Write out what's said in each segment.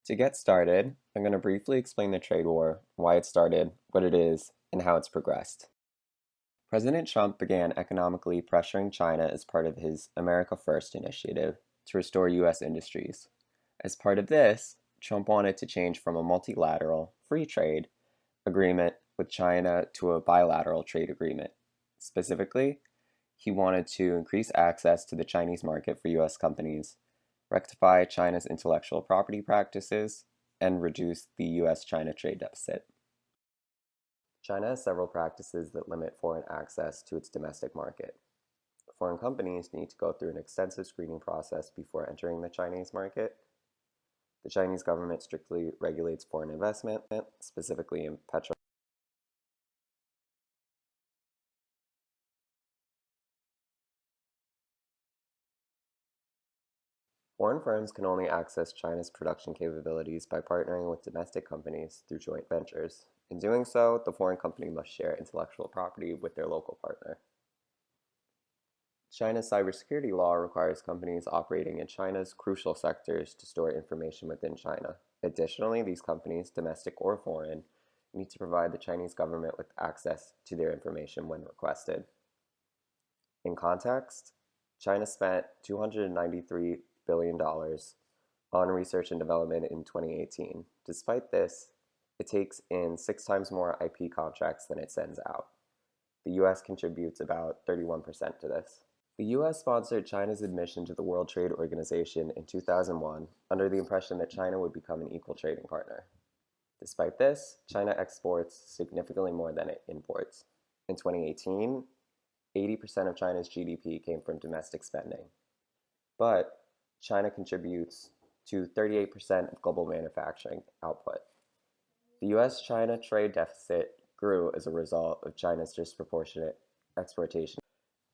To get started, I'm going to briefly explain the trade war, why it started, what it is, and how it's progressed. President Trump began economically pressuring China as part of his America First initiative to restore U.S. industries. As part of this, Trump wanted to change from a multilateral, free trade agreement with China to a bilateral trade agreement. Specifically, he wanted to increase access to the Chinese market for U.S. companies, rectify China's intellectual property practices, and reduce the US China trade deficit. China has several practices that limit foreign access to its domestic market. Foreign companies need to go through an extensive screening process before entering the Chinese market. The Chinese government strictly regulates foreign investment, specifically in petrochemicals. Foreign firms can only access China's production capabilities by partnering with domestic companies through joint ventures. In doing so, the foreign company must share intellectual property with their local partner. China's cybersecurity law requires companies operating in China's crucial sectors to store information within China. Additionally, these companies, domestic or foreign, need to provide the Chinese government with access to their information when requested. In context, China spent $293 billion on research and development in 2018. Despite this, it takes in 6 times more IP contracts than it sends out. The US contributes about 31% to this. The US sponsored China's admission to the World Trade Organization in 2001 under the impression that China would become an equal trading partner. Despite this, China exports significantly more than it imports. In 2018, 80% of China's GDP came from domestic spending. But China contributes to 38% of global manufacturing output. The US-China trade deficit grew as a result of China's disproportionate exportation.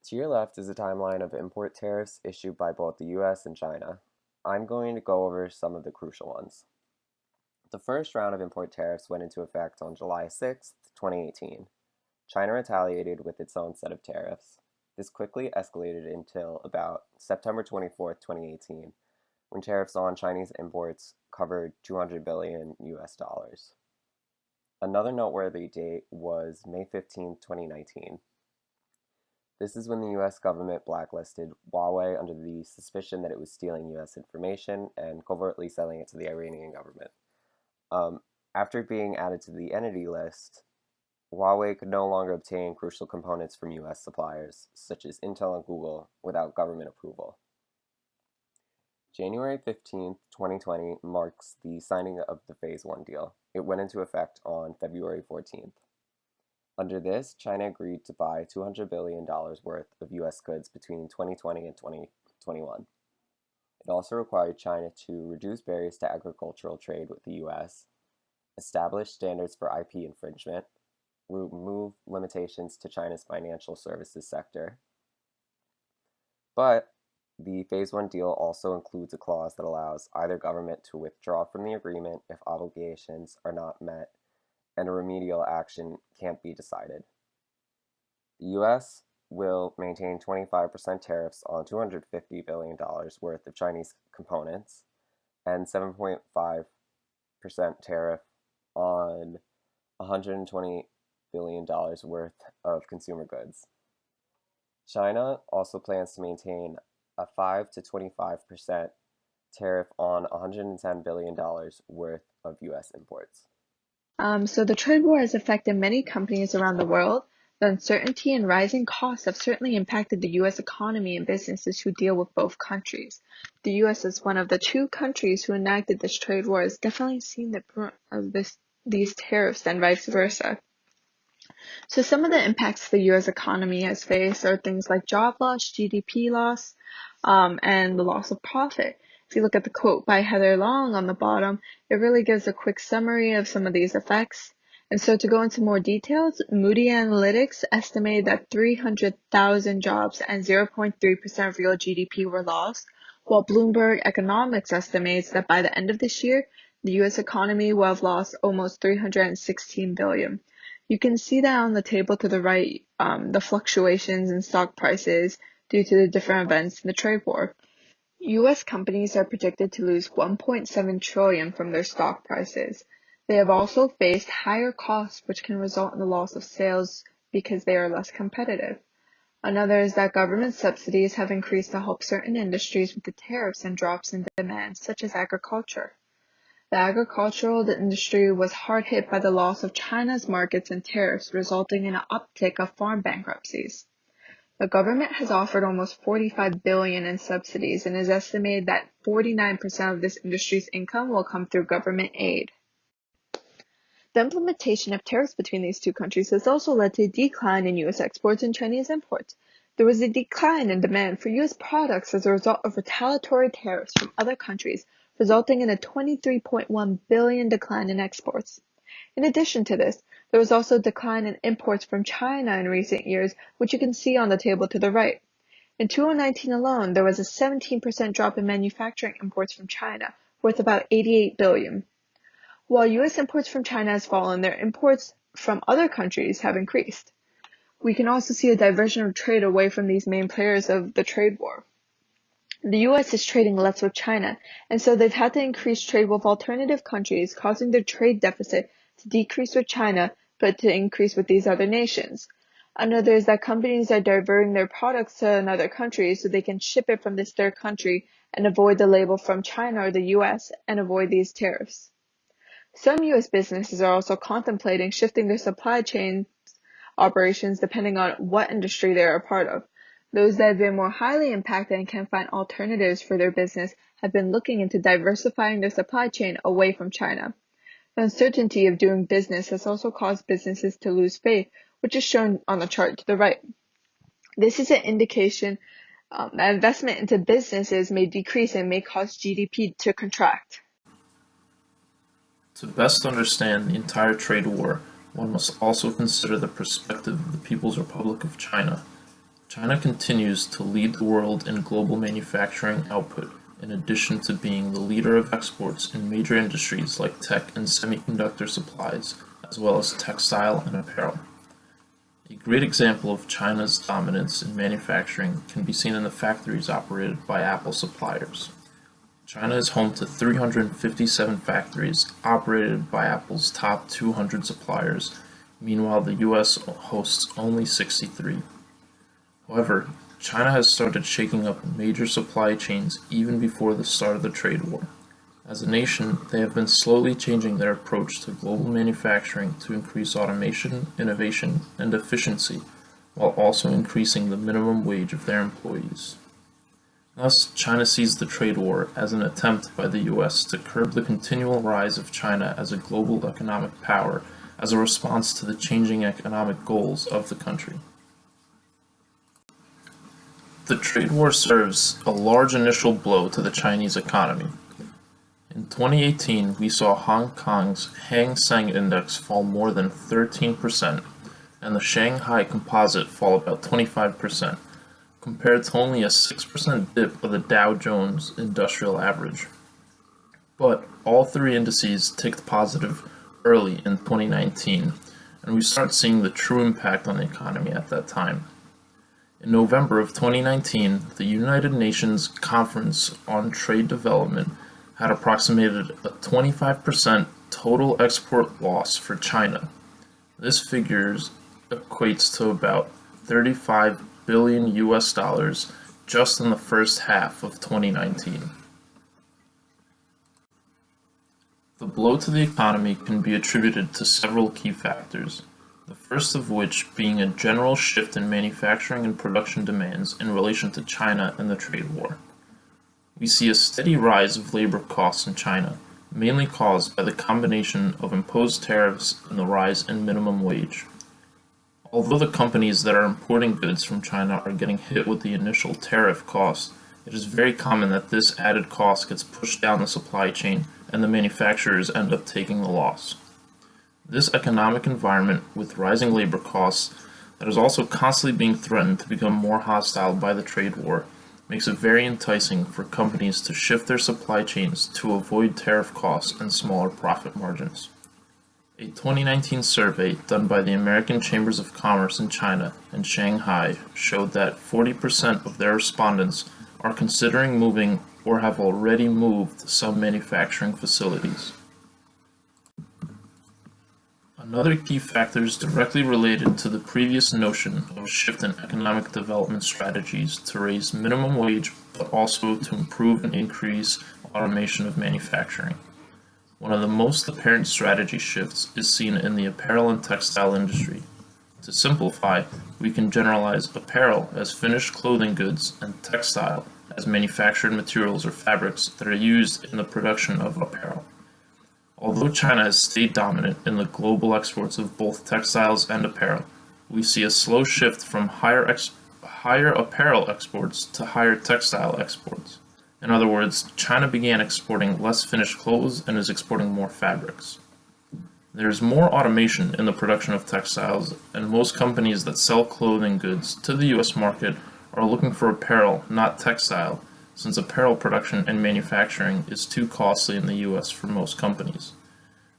To your left is a timeline of import tariffs issued by both the US and China. I'm going to go over some of the crucial ones. The first round of import tariffs went into effect on July 6, 2018. China retaliated with its own set of tariffs. This quickly escalated until about September 24, 2018, when tariffs on Chinese imports covered $200 billion US dollars. Another noteworthy date was May 15, 2019. This is when the US government blacklisted Huawei under the suspicion that it was stealing US information and covertly selling it to the Iranian government. After being added to the entity list, Huawei could no longer obtain crucial components from US suppliers, such as Intel and Google, without government approval. January 15, 2020 marks the signing of the Phase 1 deal. It went into effect on February 14th. Under this, China agreed to buy $200 billion worth of US goods between 2020 and 2021. It also required China to reduce barriers to agricultural trade with the US, establish standards for IP infringement, remove limitations to China's financial services sector. But the Phase 1 deal also includes a clause that allows either government to withdraw from the agreement if obligations are not met and a remedial action can't be decided. The US will maintain 25% tariffs on $250 billion worth of Chinese components and 7.5% tariff on $120 billion worth of consumer goods. China also plans to maintain a 5 to 25% tariff on $110 billion worth of US imports. So the trade war has affected many companies around the world. The uncertainty and rising costs have certainly impacted the U.S. economy and businesses who deal with both countries. The U.S. as one of the 2 countries who enacted this trade war has definitely seen the brunt of these tariffs and vice versa. So some of the impacts the U.S. economy has faced are things like job loss, GDP loss, and the loss of profit. If you look at the quote by Heather Long on the bottom, it really gives a quick summary of some of these effects. And so to go into more details, Moody Analytics estimated that 300,000 jobs and 0.3% of real GDP were lost, while Bloomberg Economics estimates that by the end of this year, the U.S. economy will have lost almost $316 billion. You can see that on the table to the right, the fluctuations in stock prices due to the different events in the trade war. U.S. companies are projected to lose $1.7 trillion from their stock prices. They have also faced higher costs, which can result in the loss of sales because they are less competitive. Another is that government subsidies have increased to help certain industries with the tariffs and drops in demand, such as agriculture. The agricultural industry was hard hit by the loss of China's markets and tariffs, resulting in an uptick of farm bankruptcies. The government has offered almost $45 billion in subsidies and is estimated that 49% of this industry's income will come through government aid. The implementation of tariffs between these two countries has also led to a decline in U.S. exports and Chinese imports. There was a decline in demand for U.S. products as a result of retaliatory tariffs from other countries, resulting in a $23.1 billion decline in exports. In addition to this, there was also a decline in imports from China in recent years, which you can see on the table to the right. In 2019 alone, there was a 17% drop in manufacturing imports from China, worth about $88 billion. While U.S. imports from China has fallen, their imports from other countries have increased. We can also see a diversion of trade away from these main players of the trade war. The U.S. is trading less with China, and so they've had to increase trade with alternative countries, causing their trade deficit to decrease with China, but to increase with these other nations. Another is that companies are diverting their products to another country so they can ship it from this third country and avoid the label from China or the U.S. and avoid these tariffs. Some U.S. businesses are also contemplating shifting their supply chain operations depending on what industry they are a part of. Those that have been more highly impacted and can find alternatives for their business have been looking into diversifying their supply chain away from China. The uncertainty of doing business has also caused businesses to lose faith, which is shown on the chart to the right. This is an indication that investment into businesses may decrease and may cause GDP to contract. To best understand the entire trade war, one must also consider the perspective of the People's Republic of China. China continues to lead the world in global manufacturing output, in addition to being the leader of exports in major industries like tech and semiconductor supplies, as well as textile and apparel. A great example of China's dominance in manufacturing can be seen in the factories operated by Apple suppliers. China is home to 357 factories operated by Apple's top 200 suppliers. Meanwhile, the US hosts only 63. However, China has started shaking up major supply chains even before the start of the trade war. As a nation, they have been slowly changing their approach to global manufacturing to increase automation, innovation, and efficiency, while also increasing the minimum wage of their employees. Thus, China sees the trade war as an attempt by the US to curb the continual rise of China as a global economic power as a response to the changing economic goals of the country. The trade war serves a large initial blow to the Chinese economy. In 2018, we saw Hong Kong's Hang Seng Index fall more than 13%, and the Shanghai Composite fall about 25%. Compared to only a 6% dip of the Dow Jones Industrial Average. But all three indices ticked positive early in 2019, and we start seeing the true impact on the economy at that time. In November of 2019, the United Nations Conference on Trade Development had approximated a 25% total export loss for China. This figure equates to about 35 billion US dollars just in the first half of 2019. The blow to the economy can be attributed to several key factors, the first of which being a general shift in manufacturing and production demands in relation to China and the trade war. We see a steady rise of labor costs in China, mainly caused by the combination of imposed tariffs and the rise in minimum wage. Although the companies that are importing goods from China are getting hit with the initial tariff cost, it is very common that this added cost gets pushed down the supply chain and the manufacturers end up taking the loss. This economic environment with rising labor costs that is also constantly being threatened to become more hostile by the trade war makes it very enticing for companies to shift their supply chains to avoid tariff costs and smaller profit margins. A 2019 survey done by the American Chambers of Commerce in China and Shanghai showed that 40% of their respondents are considering moving or have already moved some manufacturing facilities. Another key factor is directly related to the previous notion of a shift in economic development strategies to raise minimum wage, but also to improve and increase automation of manufacturing. One of the most apparent strategy shifts is seen in the apparel and textile industry. To simplify, we can generalize apparel as finished clothing goods and textile as manufactured materials or fabrics that are used in the production of apparel. Although China has stayed dominant in the global exports of both textiles and apparel, we see a slow shift from higher apparel exports to higher textile exports. In other words, China began exporting less finished clothes and is exporting more fabrics. There is more automation in the production of textiles, and most companies that sell clothing goods to the US market are looking for apparel, not textile, since apparel production and manufacturing is too costly in the US for most companies.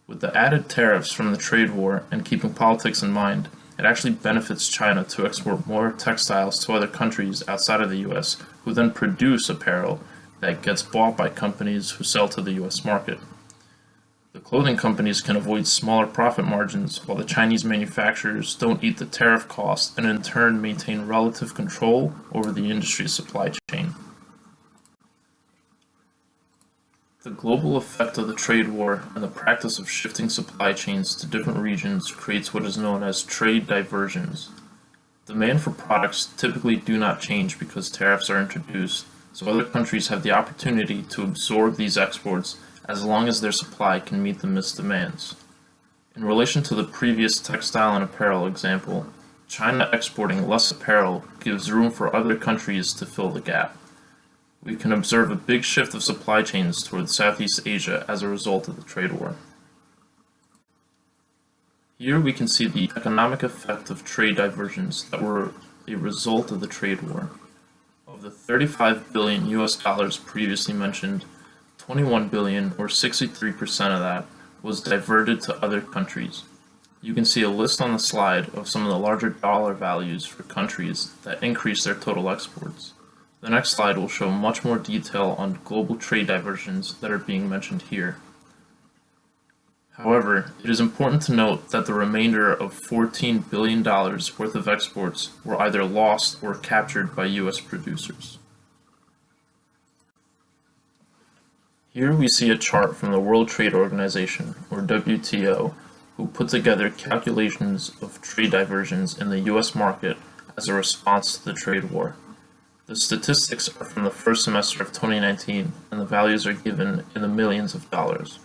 With the added tariffs from the trade war and keeping politics in mind, it actually benefits China to export more textiles to other countries outside of the US, who then produce apparel that gets bought by companies who sell to the US market. The clothing companies can avoid smaller profit margins, while the Chinese manufacturers don't eat the tariff costs and in turn maintain relative control over the industry's supply chain. The global effect of the trade war and the practice of shifting supply chains to different regions creates what is known as trade diversions. Demand for products typically do not change because tariffs are introduced, so other countries have the opportunity to absorb these exports as long as their supply can meet the missed demands. In relation to the previous textile and apparel example, China exporting less apparel gives room for other countries to fill the gap. We can observe a big shift of supply chains towards Southeast Asia as a result of the trade war. Here we can see the economic effect of trade diversions that were a result of the trade war. Of the 35 billion US dollars previously mentioned, 21 billion, or 63% of that, was diverted to other countries. You can see a list on the slide of some of the larger dollar values for countries that increased their total exports. The next slide will show much more detail on global trade diversions that are being mentioned here. However, it is important to note that the remainder of $14 billion worth of exports were either lost or captured by US producers. Here we see a chart from the World Trade Organization, or WTO, who put together calculations of trade diversions in the US market as a response to the trade war. The statistics are from the first semester of 2019, and the values are given in the millions of dollars.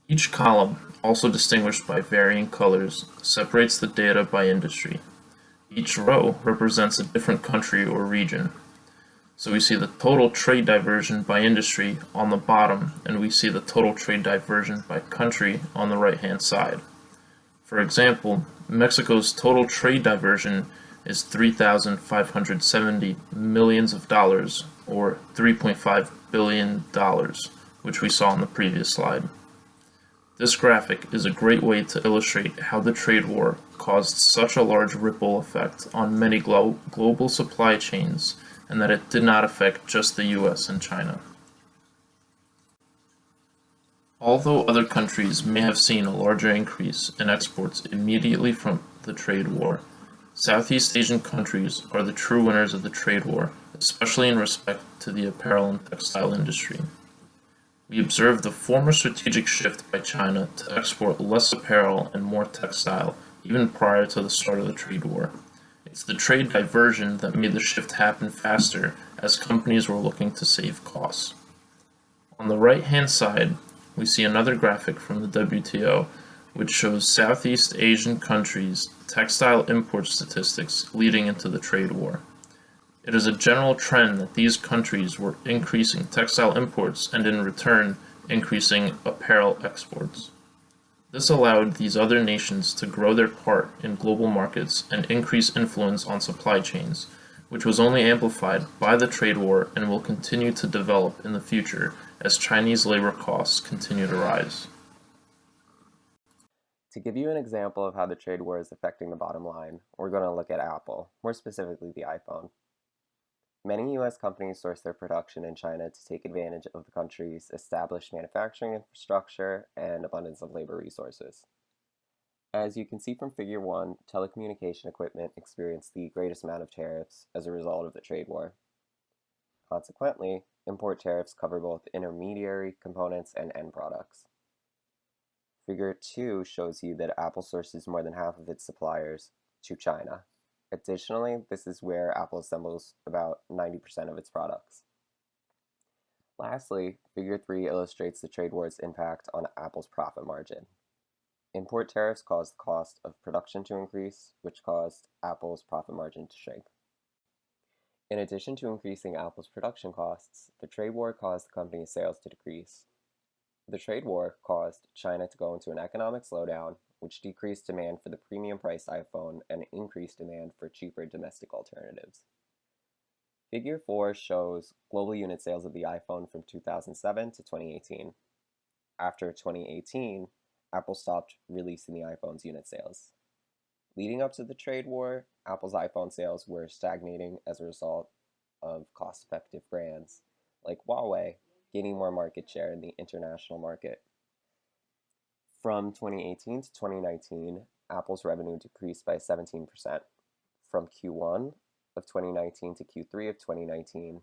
Each column, also distinguished by varying colors, separates the data by industry. Each row represents a different country or region. So we see the total trade diversion by industry on the bottom, and we see the total trade diversion by country on the right-hand side. For example, Mexico's total trade diversion is $3,570 million, or $3.5 billion, which we saw in the previous slide. This graphic is a great way to illustrate how the trade war caused such a large ripple effect on many global supply chains, and that it did not affect just the US and China. Although other countries may have seen a larger increase in exports immediately from the trade war, Southeast Asian countries are the true winners of the trade war, especially in respect to the apparel and textile industry. We observed the former strategic shift by China to export less apparel and more textile, even prior to the start of the trade war. It's the trade diversion that made the shift happen faster, as companies were looking to save costs. On the right-hand side, we see another graphic from the WTO, which shows Southeast Asian countries' textile import statistics leading into the trade war. It is a general trend that these countries were increasing textile imports and in return increasing apparel exports. This allowed these other nations to grow their part in global markets and increase influence on supply chains, which was only amplified by the trade war and will continue to develop in the future as Chinese labor costs continue to rise. To give you an example of how the trade war is affecting the bottom line, we're going to look at Apple, more specifically the iPhone. Many U.S. companies source their production in China to take advantage of the country's established manufacturing infrastructure and abundance of labor resources. As you can see from Figure 1, telecommunication equipment experienced the greatest amount of tariffs as a result of the trade war. Consequently, import tariffs cover both intermediary components and end products. Figure 2 shows you that Apple sources more than half of its suppliers to China. Additionally, this is where Apple assembles about 90% of its products. Lastly, Figure 3 illustrates the trade war's impact on Apple's profit margin. Import tariffs caused the cost of production to increase, which caused Apple's profit margin to shrink. In addition to increasing Apple's production costs, the trade war caused the company's sales to decrease. The trade war caused China to go into an economic slowdown, which decreased demand for the premium-priced iPhone and increased demand for cheaper domestic alternatives. Figure 4 shows global unit sales of the iPhone from 2007 to 2018. After 2018, Apple stopped releasing the iPhone's unit sales. Leading up to the trade war, Apple's iPhone sales were stagnating as a result of cost-effective brands like Huawei gaining more market share in the international market. From 2018 to 2019, Apple's revenue decreased by 17%. From Q1 of 2019 to Q3 of 2019,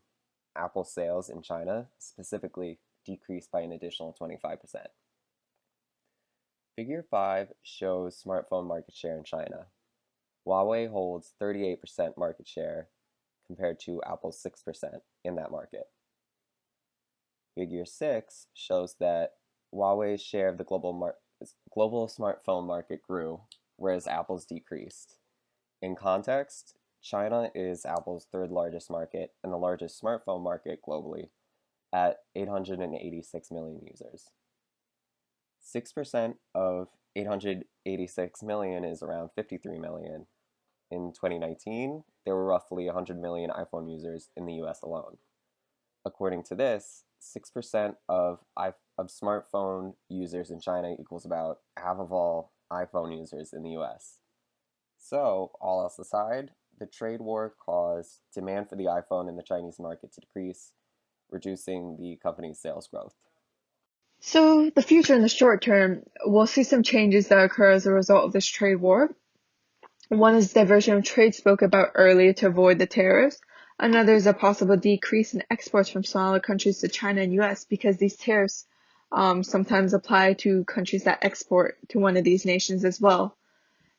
Apple sales in China specifically decreased by an additional 25%. Figure 5 shows smartphone market share in China. Huawei holds 38% market share compared to Apple's 6% in that market. Figure 6 shows that Huawei's share of the global smartphone market grew, whereas Apple's decreased. In context, China is Apple's third largest market and the largest smartphone market globally at 886 million users. 6% of 886 million is around 53 million. In 2019, there were roughly 100 million iPhone users in the US alone. According to this, 6% of smartphone users in China equals about half of all iPhone users in the US. So, all else aside, the trade war caused demand for the iPhone in the Chinese market to decrease, reducing the company's sales growth. So the future in the short term, we'll see some changes that occur as a result of this trade war. One is diversion of trade spoke about earlier to avoid the tariffs. Another is a possible decrease in exports from smaller countries to China and US because these tariffs sometimes apply to countries that export to one of these nations as well.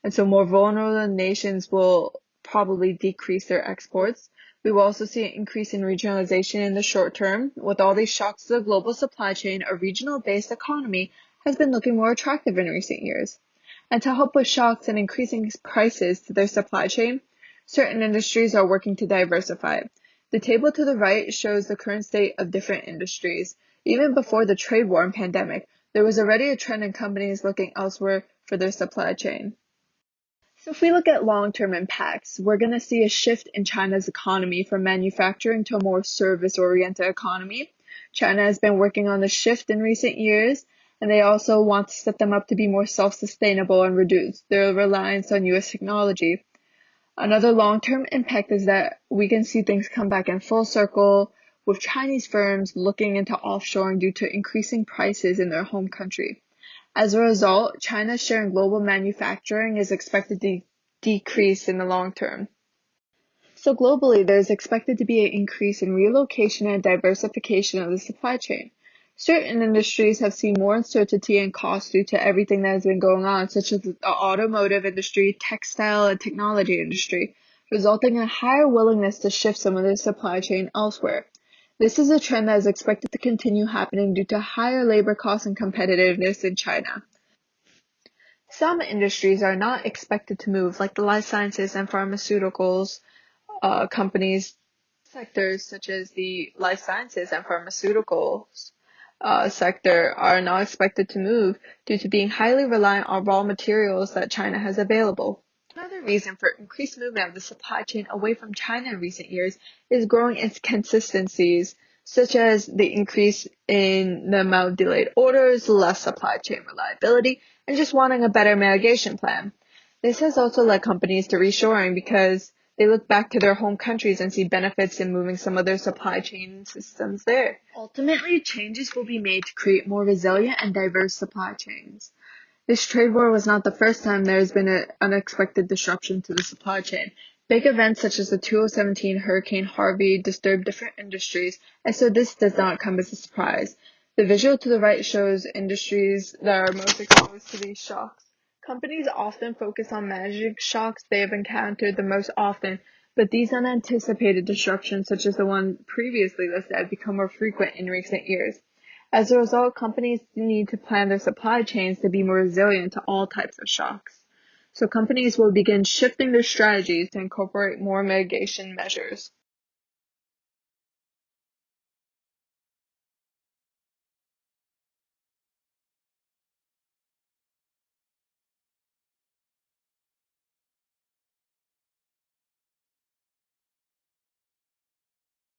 And so more vulnerable nations will probably decrease their exports. We will also see an increase in regionalization in the short term. With all these shocks to the global supply chain, a regional-based economy has been looking more attractive in recent years. And to help with shocks and increasing prices to their supply chain, certain industries are working to diversify. The table to the right shows the current state of different industries. Even before the trade war and pandemic, there was already a trend in companies looking elsewhere for their supply chain. So if we look at long-term impacts, we're going to see a shift in China's economy from manufacturing to a more service-oriented economy. China has been working on the shift in recent years, and they also want to set them up to be more self-sustainable and reduce their reliance on U.S. technology. Another long-term impact is that we can see things come back in full circle with Chinese firms looking into offshoring due to increasing prices in their home country. As a result, China's share in global manufacturing is expected to decrease in the long term. So globally, there's expected to be an increase in relocation and diversification of the supply chain. Certain industries have seen more uncertainty and cost due to everything that has been going on, such as the automotive industry, textile, and technology industry, resulting in a higher willingness to shift some of their supply chain elsewhere. This is a trend that is expected to continue happening due to higher labor costs and competitiveness in China. Some industries are not expected to move, like the life sciences and pharmaceuticals companies. Sectors such as the life sciences and pharmaceuticals sector are not expected to move due to being highly reliant on raw materials that China has available. Another reason for increased movement of the supply chain away from China in recent years is growing inconsistencies, such as the increase in the amount of delayed orders, less supply chain reliability, and just wanting a better mitigation plan. This has also led companies to reshoring because They look back to their home countries and see benefits in moving some of their supply chain systems there. Ultimately, changes will be made to create more resilient and diverse supply chains. This trade war was not the first time there has been an unexpected disruption to the supply chain. Big events such as the 2017 Hurricane Harvey disturbed different industries, and so this does not come as a surprise. The visual to the right shows industries that are most exposed to these shocks. Companies often focus on managing shocks they have encountered the most often, but these unanticipated disruptions, such as the one previously listed, have become more frequent in recent years. As a result, companies need to plan their supply chains to be more resilient to all types of shocks. So companies will begin shifting their strategies to incorporate more mitigation measures.